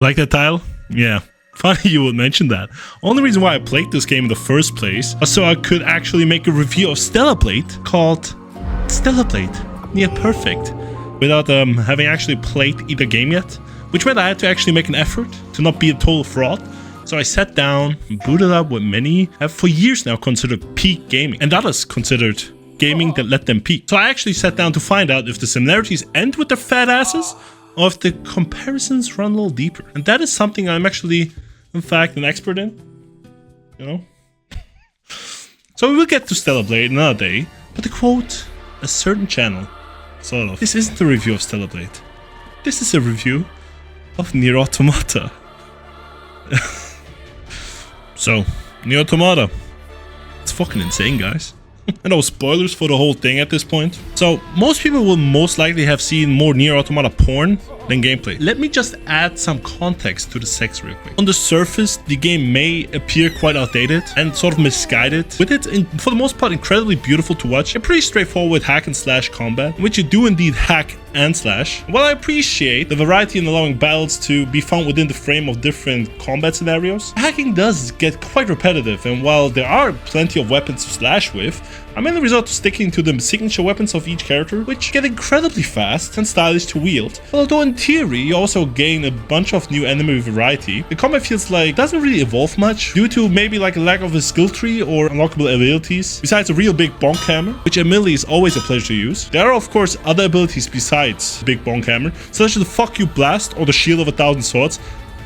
Like that title? Yeah. Funny you would mention that. Only reason why I played this game in the first place was so I could actually make a review of Stellar Blade called Stellar Blade Near Perfect without having actually played either game yet, which meant I had to actually make an effort to not be a total fraud. So I sat down and booted up what many have for years now considered peak gaming, and others considered gaming that let them peak. So I actually sat down to find out if the similarities end with their fat asses or if the comparisons run a little deeper. And that is something I'm actually, in fact, an expert in, you know? So we will get to Stellar Blade another day, but to quote a certain channel, sort of, this isn't a review of Stellar Blade. This is a review of Nier Automata. So, Nier Automata. It's fucking insane, guys. And no spoilers for the whole thing at this point. So, most people will most likely have seen more Nier Automata porn than gameplay. Let me just add some context to the sex real quick. On the surface, the game may appear quite outdated and sort of misguided, with it, for the most part, incredibly beautiful to watch. A pretty straightforward hack and slash combat, in which you do indeed hack and slash. While I appreciate the variety in allowing battles to be found within the frame of different combat scenarios, hacking does get quite repetitive, and while there are plenty of weapons to slash with, I mainly resort to sticking to the signature weapons of each character, which get incredibly fast and stylish to wield. Although in theory, you also gain a bunch of new enemy variety, the combat feels like it doesn't really evolve much, due to maybe like a lack of a skill tree or unlockable abilities, besides a real big bonk hammer, which admittedly is always a pleasure to use. There are of course other abilities besides big bonk hammer, such as the fuck you blast or the shield of 1,000 swords.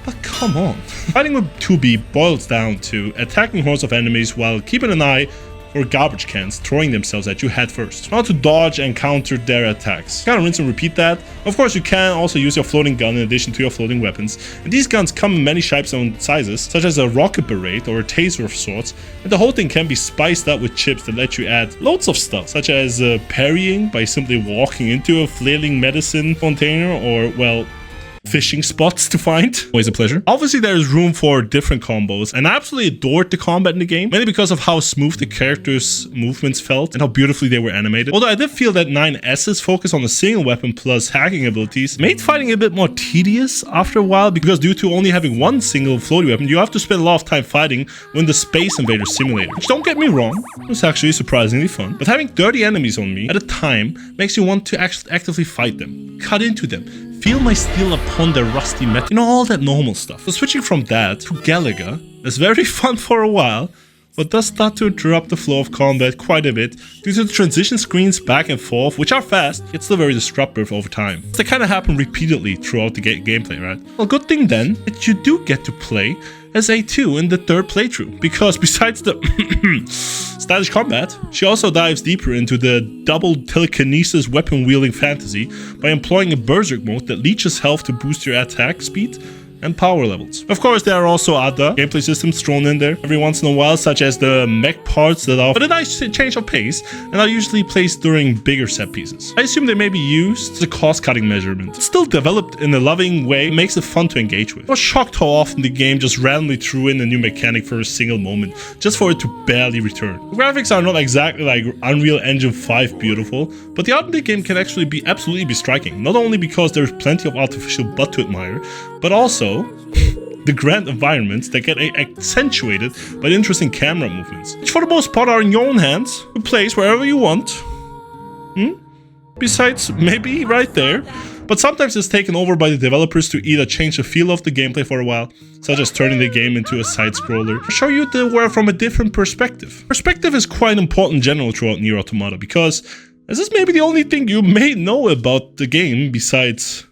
But come on. Fighting with 2B boils down to attacking hordes of enemies while keeping an eye or garbage cans throwing themselves at you head first, how to dodge and counter their attacks. Kind of rinse and repeat that. Of course, you can also use your floating gun in addition to your floating weapons, and these guns come in many shapes and sizes, such as a rocket beret or a taser of sorts, and the whole thing can be spiced up with chips that let you add loads of stuff, such as parrying by simply walking into a flailing medicine container, or, well, fishing spots to find. Always a pleasure. Obviously, there is room for different combos, and I absolutely adored the combat in the game, mainly because of how smooth the characters' movements felt and how beautifully they were animated. Although I did feel that 9S's focus on a single weapon plus hacking abilities made fighting a bit more tedious after a while, because due to only having one single floaty weapon, you have to spend a lot of time fighting when the Space Invader simulator, which, don't get me wrong, was actually surprisingly fun. But having 30 enemies on me at a time makes you want to actively fight them, cut into them, feel my steel upon their rusty metal, you know, all that normal stuff. So switching from that to Galaga is very fun for a while, but does start to interrupt the flow of combat quite a bit due to the transition screens back and forth, which are fast, yet still very disruptive over time. They kind of happen repeatedly throughout the gameplay, right? Well, good thing then that you do get to play as A2 in the third playthrough, because besides the stylish combat, she also dives deeper into the double telekinesis weapon-wielding fantasy by employing a berserk mode that leeches health to boost your attack speed and power levels. Of course, there are also other gameplay systems thrown in there every once in a while, such as the mech parts that offer a nice change of pace and are usually placed during bigger set pieces. I assume they may be used as a cost-cutting measurement. It's still developed in a loving way, makes it fun to engage with. I was shocked how often the game just randomly threw in a new mechanic for a single moment, just for it to barely return. The graphics are not exactly like Unreal Engine 5 beautiful, but the art in the game can actually be absolutely striking, not only because there's plenty of artificial butt to admire, but also the grand environments that get accentuated by the interesting camera movements, which for the most part are in your own hands, to place wherever you want. Besides, maybe right there. But sometimes it's taken over by the developers to either change the feel of the gameplay for a while, such as turning the game into a side-scroller, or show you the world from a different perspective. Perspective is quite important in general throughout Nier Automata, because this is maybe the only thing you may know about the game besides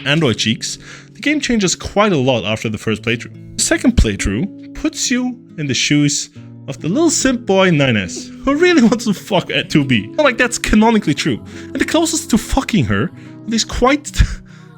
Android cheeks. The game changes quite a lot after the first playthrough. The second playthrough puts you in the shoes of the little simp boy 9S, who really wants to fuck at 2B. Well, like, that's canonically true. And the closest to fucking her are these quite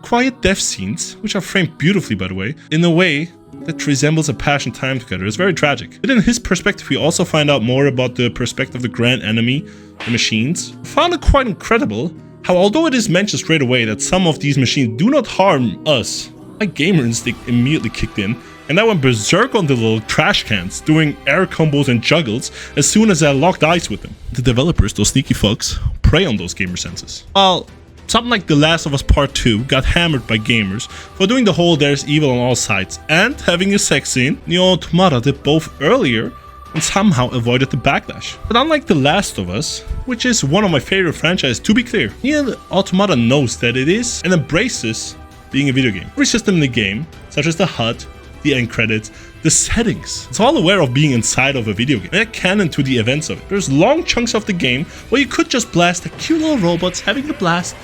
quiet death scenes, which are framed beautifully, by the way, in a way that resembles a passion time together. It's very tragic. But in his perspective, we also find out more about the perspective of the grand enemy, the machines. I found it quite incredible how, although it is mentioned straight away that some of these machines do not harm us, my gamer instinct immediately kicked in, and I went berserk on the little trash cans, doing air combos and juggles as soon as I locked eyes with them. The developers, those sneaky fucks, prey on those gamer senses. Well, Something like The Last of Us Part 2 got hammered by gamers for doing the whole there's evil on all sides and having a sex scene. Nier Automata did both earlier and somehow avoided the backlash. But unlike The Last of Us, which is one of my favorite franchises, to be clear, Nier Automata knows that it is and embraces being a video game. Every system in the game, such as the HUD, the end credits, the settings, it's all aware of being inside of a video game. They're canon to the events of it. There's long chunks of the game where you could just blast the cute little robots having a blast.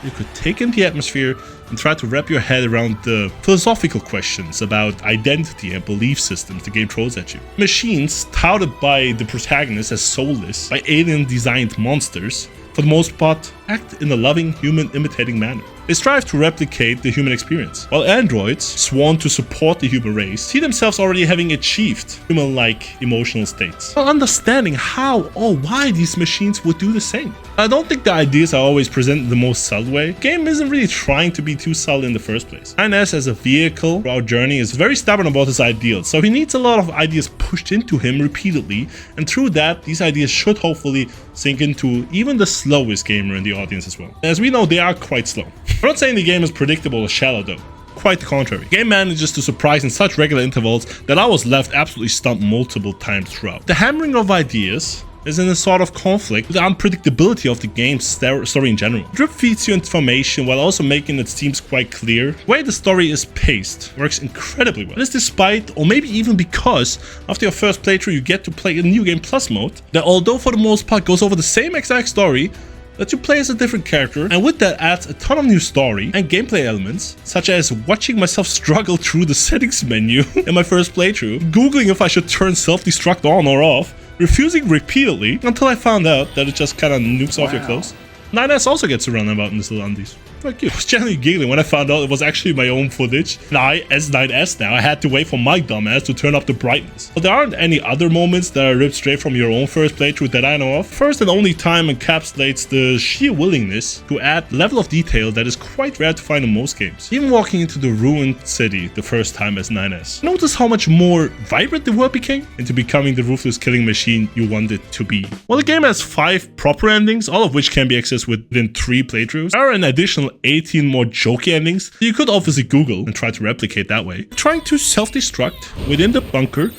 You could take in the atmosphere and try to wrap your head around the philosophical questions about identity and belief systems the game throws at you. Machines, touted by the protagonists as soulless, by alien-designed monsters, for the most part, act in a loving, human-imitating manner. They strive to replicate the human experience, while androids, sworn to support the human race, see themselves already having achieved human-like emotional states, while understanding how or why these machines would do the same. I don't think the ideas are always presented in the most subtle way. The game isn't really trying to be too subtle in the first place. 9S as a vehicle for our journey is very stubborn about his ideals, so he needs a lot of ideas pushed into him repeatedly, and through that, these ideas should hopefully sink into even the slowest gamer in the audience as well. As we know, they are quite slow. I'm not saying the game is predictable or shallow though. Quite the contrary. The game manages to surprise in such regular intervals that I was left absolutely stumped multiple times throughout. The hammering of ideas is in a sort of conflict with the unpredictability of the game's story in general. Drip feeds you information while also making its themes quite clear. The way the story is paced works incredibly well. This despite, or maybe even because, after your first playthrough you get to play a New Game Plus mode that, although for the most part goes over the same exact story, that you play as a different character, and with that adds a ton of new story and gameplay elements, such as watching myself struggle through the settings menu in my first playthrough, googling if I should turn self-destruct on or off, refusing repeatedly until I found out that it just kinda nukes off your clothes. 9S also gets to run about in his little undies. Like you. I was generally giggling when I found out it was actually my own footage. And I, as 9S now, I had to wait for my dumbass to turn up the brightness. But there aren't any other moments that are ripped straight from your own first playthrough that I know of. First and only time encapsulates the sheer willingness to add level of detail that is quite rare to find in most games. Even walking into the ruined city the first time as 9S. Notice how much more vibrant the world became into becoming the ruthless killing machine you want it to be. While the game has 5 proper endings, all of which can be accessed within 3 playthroughs, there are an additional 18 more jokey endings that you could obviously Google and try to replicate that way. Trying to self-destruct within the bunker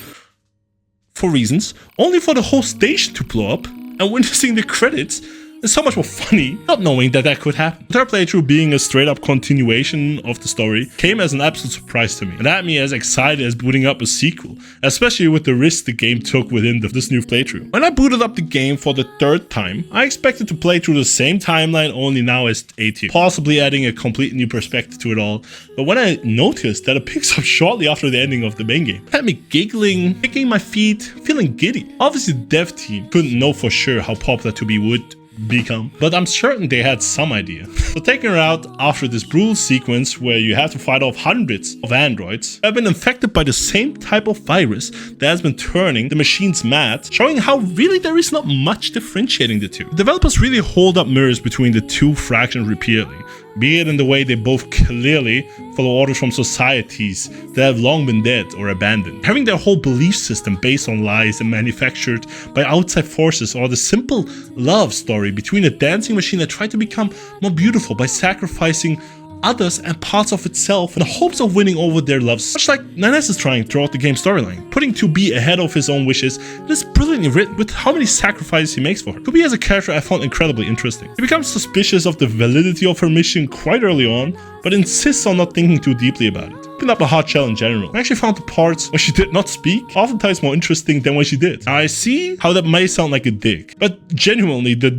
for reasons, only for the whole station to blow up, and witnessing the credits is so much more funny, not knowing that that could happen. The third playthrough being a straight-up continuation of the story came as an absolute surprise to me, and had me as excited as booting up a sequel, especially with the risk the game took within this new playthrough. When I booted up the game for the 3rd time, I expected to play through the same timeline, only now as A tier, possibly adding a completely new perspective to it all. But when I noticed that it picks up shortly after the ending of the main game, it had me giggling, kicking my feet, feeling giddy. Obviously the dev team couldn't know for sure how popular 2B would become, but I'm certain they had some idea. So taking her out after this brutal sequence where you have to fight off hundreds of androids who have been infected by the same type of virus that has been turning the machines mad, showing how really there is not much differentiating the two. The developers really hold up mirrors between the two fractions repeatedly, be it in the way they both clearly follow orders from societies that have long been dead or abandoned, having their whole belief system based on lies and manufactured by outside forces, or the simple love story between a dancing machine that tried to become more beautiful by sacrificing others and parts of itself in the hopes of winning over their loves, much like 9S is trying throughout the game's storyline. Putting 2B ahead of his own wishes, it is brilliantly written with how many sacrifices he makes for her. 2B as a character I found incredibly interesting. He becomes suspicious of the validity of her mission quite early on, but insists on not thinking too deeply about it. Picking up a hard shell in general. I actually found the parts where she did not speak oftentimes more interesting than when she did. Now, I see how that may sound like a dig, but genuinely the ...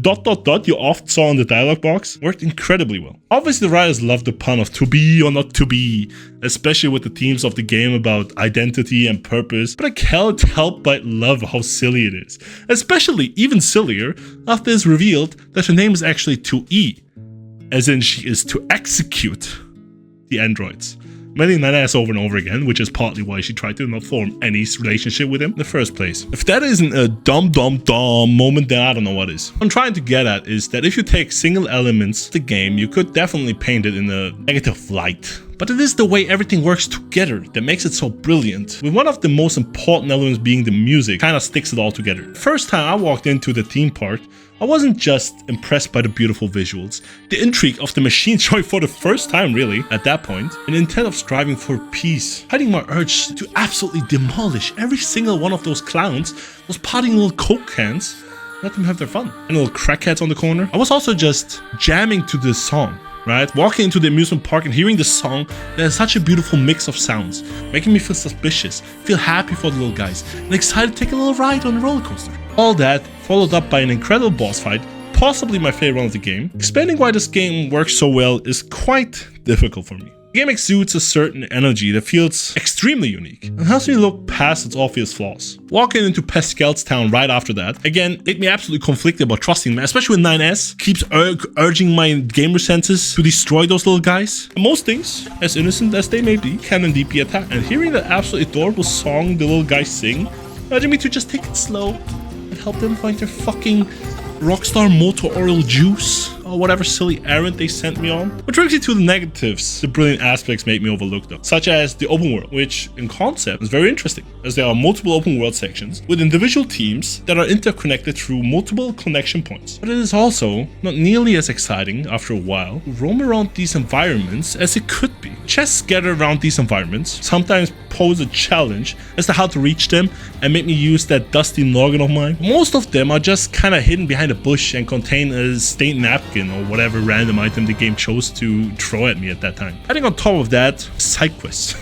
you often saw in the dialogue box worked incredibly well. Obviously the writers loved the pun of to be or not to be, especially with the themes of the game about identity and purpose, but I can't help but love how silly it is. Especially even sillier after it's revealed that her name is actually 2E, as in she is to execute the androids. Many 9S over and over again, which is partly why she tried to not form any relationship with him in the first place. If that isn't a dumb moment, then I don't know what is. What I'm trying to get at is that if you take single elements of the game, you could definitely paint it in a negative light. but it is the way everything works together that makes it so brilliant, with one of the most important elements being the music kinda sticks it all together. The first time I walked into the theme park, I wasn't just impressed by the beautiful visuals, the intrigue of the machine showing for the first time really at that point, and the intent of striving for peace, hiding my urge to absolutely demolish every single one of those clowns, those potting little coke cans, let them have their fun. And little crackheads on the corner. I was also just jamming to this song, right? Walking into the amusement park and hearing the song that has such a beautiful mix of sounds, making me feel suspicious, feel happy for the little guys, and excited to take a little ride on the roller coaster. All that followed up by an incredible boss fight, possibly my favorite one of the game. Explaining why this game works so well is quite difficult for me. The game exudes a certain energy that feels extremely unique and helps me look past its obvious flaws. Walking into Pascal's town right after that, again, made me absolutely conflicted about trusting him, especially when 9S keeps urging my gamer senses to destroy those little guys. And most things, as innocent as they may be, can indeed be attacked. And hearing the absolutely adorable song the little guys sing, urging me to just take it slow and help them find their fucking Rockstar motor oil juice or whatever silly errand they sent me on. Which brings me to the negatives the brilliant aspects made me overlook though, such as the open world, which in concept is very interesting as there are multiple open world sections with individual teams that are interconnected through multiple connection points. But it is also not nearly as exciting after a while to roam around these environments as it could be. Chests scattered around these environments sometimes pose a challenge as to how to reach them and make me use that dusty noggin of mine. Most of them are just kind of hidden behind a bush and contain a stained napkin or whatever random item the game chose to throw at me at that time. Adding on top of that, side quests,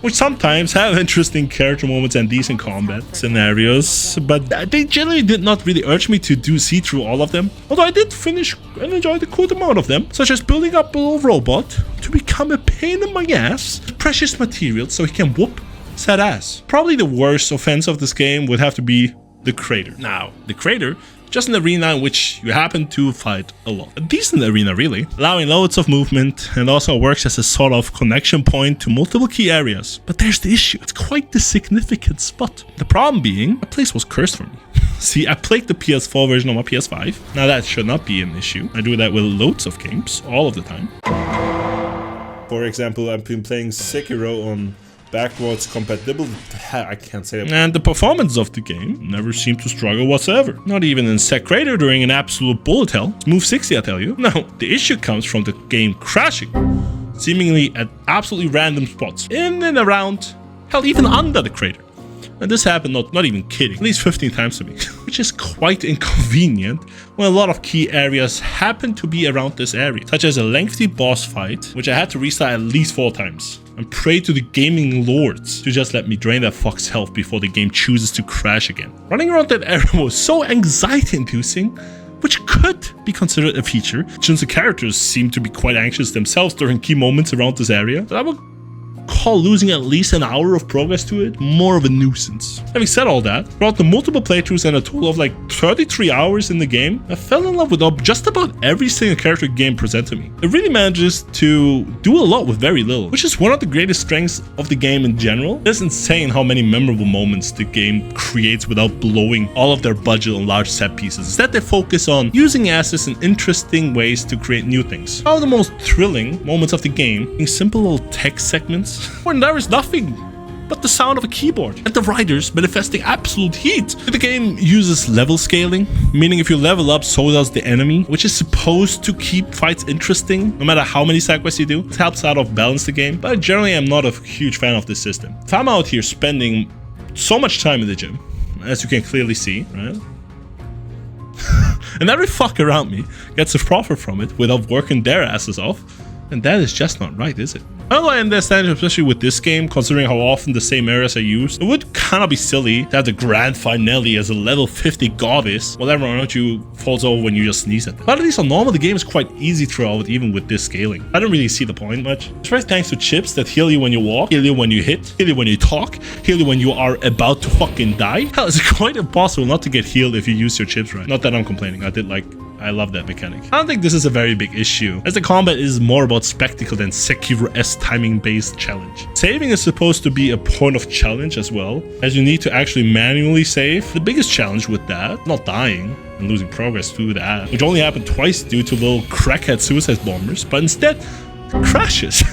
which sometimes have interesting character moments and decent combat scenarios, but they generally did not really urge me to see through all of them, although I did finish and enjoy the cool amount of them, such as building up a little robot to become a pain in my ass, precious materials so he can whoop said ass. Probably the worst offense of this game would have to be the crater. Now, the crater, just an arena in which you happen to fight a lot. A decent arena really, allowing loads of movement and also works as a sort of connection point to multiple key areas. But there's the issue, it's quite the significant spot. The problem being, the place was cursed for me. See, I played the PS4 version on my PS5. Now that should not be an issue. I do that with loads of games, all of the time. For example, I've been playing Sekiro on backwards compatible, I can't say that. And the performance of the game never seemed to struggle whatsoever. Not even in Sekiro during an absolute bullet hell. Smooth 60, I tell you. No, the issue comes from the game crashing, seemingly at absolutely random spots, in and around, hell, even under the crater. And this happened, not even kidding, at least 15 times to me, which is quite inconvenient when a lot of key areas happen to be around this area, such as a lengthy boss fight, which I had to restart at least 4 times, and pray to the gaming lords to just let me drain that fuck's health before the game chooses to crash again. Running around that area was so anxiety-inducing, which could be considered a feature, since the characters seem to be quite anxious themselves during key moments around this area. But I would call losing at least an hour of progress to it more of a nuisance. Having said all that, throughout the multiple playthroughs and a total of like 33 hours in the game, I fell in love with just about every single character the game presented me. It really manages to do a lot with very little, which is one of the greatest strengths of the game in general. It's insane how many memorable moments the game creates without blowing all of their budget on large set pieces. Instead, they focus on using assets in interesting ways to create new things. One of the most thrilling moments of the game being simple little text segments when there is nothing but the sound of a keyboard and the writers manifesting absolute heat. The game uses level scaling, meaning if you level up, so does the enemy, which is supposed to keep fights interesting no matter how many side quests you do. It helps out of balance the game, but generally I'm not a huge fan of this system. If I'm out here spending so much time in the gym, as you can clearly see, right? And every fuck around me gets a profit from it without working their asses off, and that is just not right, is it? Although I understand, especially with this game, considering how often the same areas are used, it would kind of be silly to have the grand finale as a level 50 goddess, whatever around you falls over when you just sneeze at them. But at least on normal, the game is quite easy throughout, even with this scaling. I don't really see the point much. Especially thanks to chips that heal you when you walk, heal you when you hit, heal you when you talk, heal you when you are about to fucking die. Hell, it's quite impossible not to get healed if you use your chips right. Not that I'm complaining, I love that mechanic. I don't think this is a very big issue, as the combat is more about spectacle than Sekiro-esque timing-based challenge. Saving is supposed to be a point of challenge as well, as you need to actually manually save. The biggest challenge with that, not dying and losing progress through that, which only happened twice due to little crackhead suicide bombers, but instead crashes.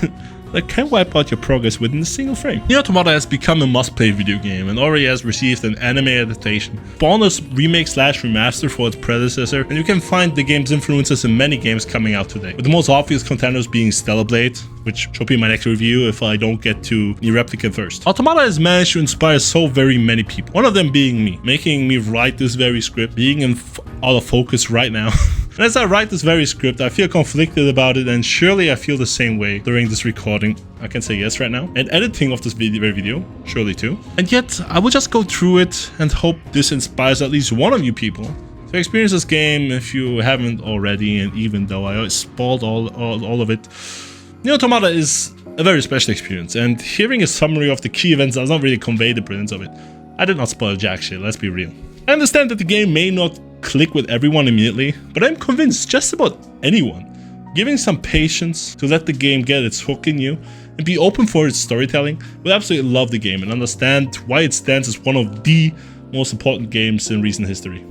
that can wipe out your progress within a single frame. Nier Automata has become a must-play video game and already has received an anime adaptation, spawned a remake/remaster for its predecessor, and you can find the game's influences in many games coming out today, with the most obvious contenders being Stellar Blade, which should be my next review if I don't get to Nier Replicant first. Automata has managed to inspire so very many people, one of them being me, making me write this very script, being out of focus right now. And as I write this very script, I feel conflicted about it, and surely I feel the same way during this recording. I can say yes right now. And editing of this video, surely too. And yet, I will just go through it and hope this inspires at least one of you people to experience this game if you haven't already. And even though I spoiled all of it, Nier Automata is a very special experience, and hearing a summary of the key events does not really convey the brilliance of it. I did not spoil jack shit, let's be real. I understand that the game may not click with everyone immediately, but I'm convinced just about anyone, giving some patience to let the game get its hook in you and be open for its storytelling, will absolutely love the game and understand why it stands as one of the most important games in recent history.